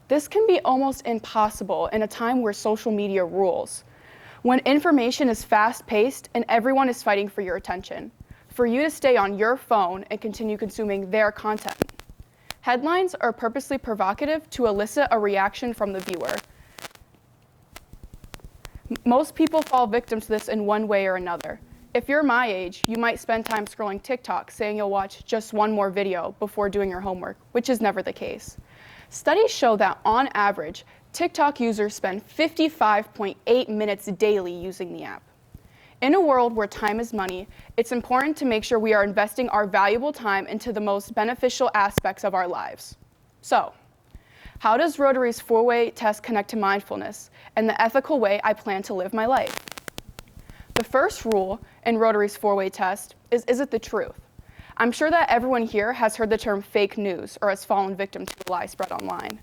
This can be almost impossible in a time where social media rules, when information is fast-paced and everyone is fighting for your attention, for you to stay on your phone and continue consuming their content. Headlines are purposely provocative to elicit a reaction from the viewer. Most people fall victim to this in one way or another. If you're my age, you might spend time scrolling TikTok saying you'll watch just one more video before doing your homework, which is never the case. Studies show that on average, TikTok users spend 55.8 minutes daily using the app. In a world where time is money, it's important to make sure we are investing our valuable time into the most beneficial aspects of our lives. So, how does Rotary's 4-way test connect to mindfulness and the ethical way I plan to live my life? The first rule in Rotary's 4-way test is it the truth? I'm sure that everyone here has heard the term fake news or has fallen victim to a lie spread online.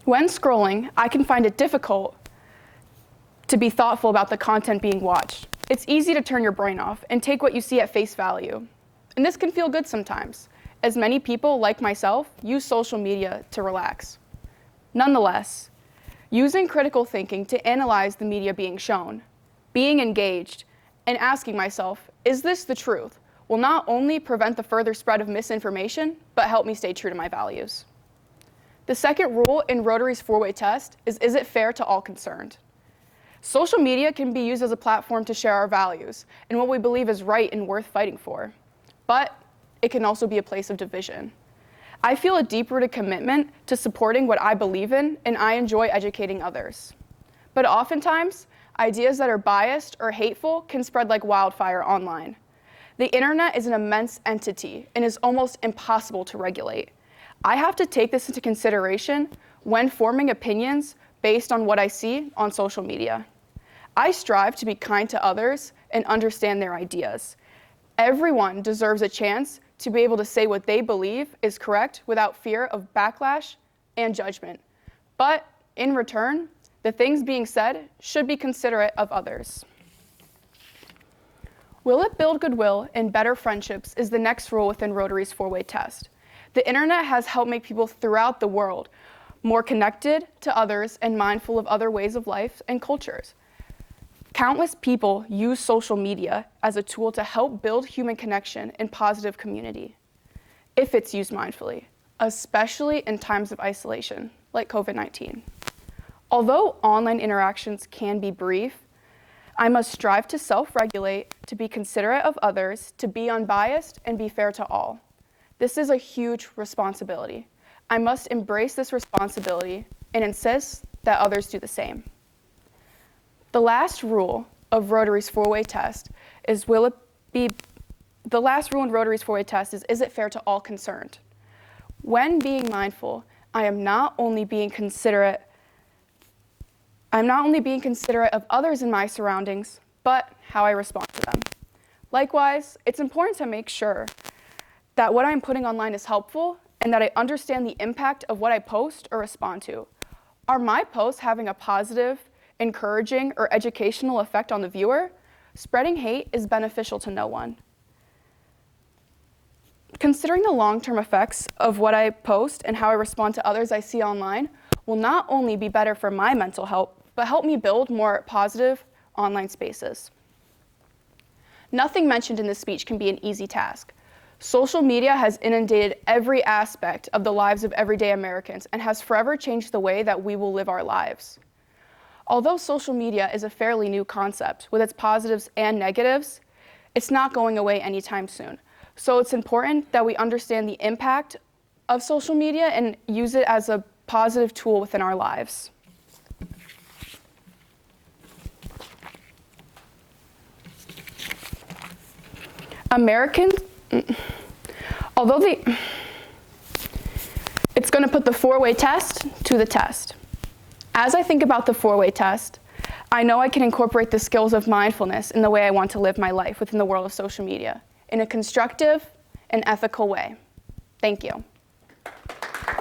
When scrolling, I can find it difficult to be thoughtful about the content being watched. It's easy to turn your brain off and take what you see at face value. And this can feel good sometimes, as many people, like myself, use social media to relax. Nonetheless, using critical thinking to analyze the media being shown, being engaged, and asking myself, is this the truth, will not only prevent the further spread of misinformation, but help me stay true to my values. The second rule in Rotary's 4-way test is it fair to all concerned? Social media can be used as a platform to share our values and what we believe is right and worth fighting for. But it can also be a place of division. I feel a deep-rooted commitment to supporting what I believe in, and I enjoy educating others. But oftentimes, ideas that are biased or hateful can spread like wildfire online. The internet is an immense entity and is almost impossible to regulate. I have to take this into consideration when forming opinions based on what I see on social media. I strive to be kind to others and understand their ideas. Everyone deserves a chance to be able to say what they believe is correct without fear of backlash and judgment. But in return, the things being said should be considerate of others. Will it build goodwill and better friendships is the next rule within Rotary's 4-way test. The internet has helped make people throughout the world more connected to others and mindful of other ways of life and cultures. Countless people use social media as a tool to help build human connection and positive community, if it's used mindfully, especially in times of isolation, like COVID-19. Although online interactions can be brief, I must strive to self-regulate, to be considerate of others, to be unbiased, and be fair to all. This is a huge responsibility. I must embrace this responsibility and insist that others do the same. The last rule of Rotary's 4-way test is is it fair to all concerned? When being mindful, I am not only being considerate of others in my surroundings, but how I respond to them. Likewise, it's important to make sure that what I'm putting online is helpful and that I understand the impact of what I post or respond to. Are my posts having a positive, encouraging, or educational effect on the viewer? Spreading hate is beneficial to no one. Considering the long-term effects of what I post and how I respond to others I see online will not only be better for my mental health, but help me build more positive online spaces. Nothing mentioned in this speech can be an easy task. Social media has inundated every aspect of the lives of everyday Americans and has forever changed the way that we will live our lives. Although social media is a fairly new concept with its positives and negatives, it's not going away anytime soon. So it's important that we understand the impact of social media and use it as a positive tool within our lives. Americans, it's going to put the 4-way test to the test. As I think about the 4-way test, I know I can incorporate the skills of mindfulness in the way I want to live my life within the world of social media in a constructive and ethical way. Thank you.